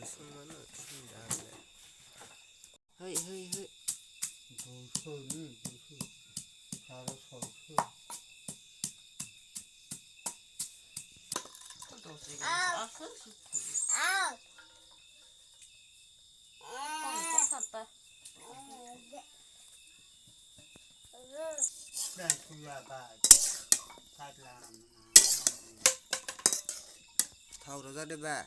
승만은 충분히 hơi hơi hơi thầu ra đây bà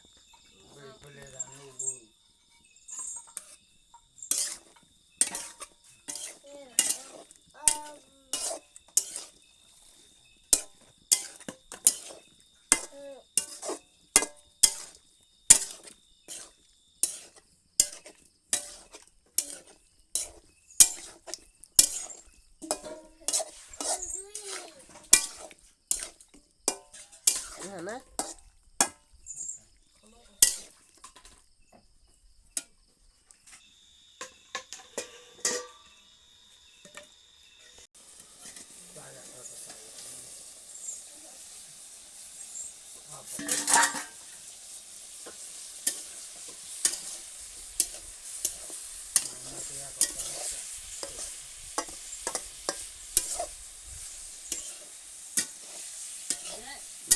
hả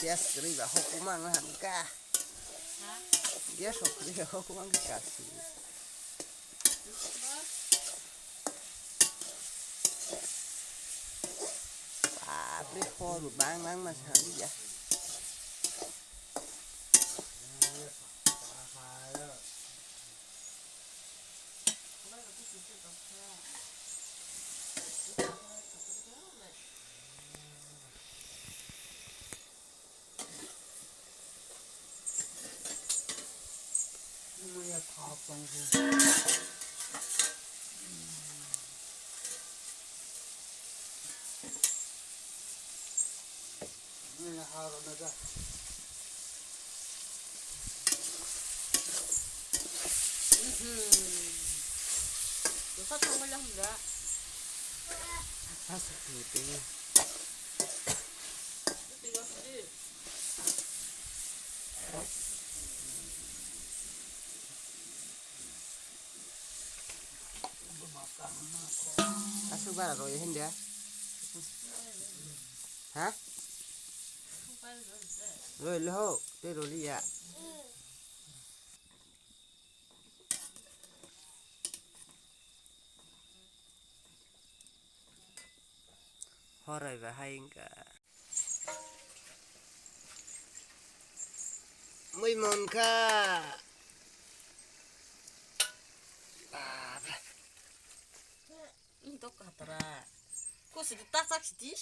Yes, keriba hukuman hamka. Yes, hukuman kasih. Beli kor bang bang mas handi ya. 사탕 걸려 합니다. 사서 그때. Asup bara rồi hen dia. Hả? Rồi lô, đây rồi đi ạ. Horai và hay cả. Mười món cả. 똑같더라. 코스도 딱딱시지?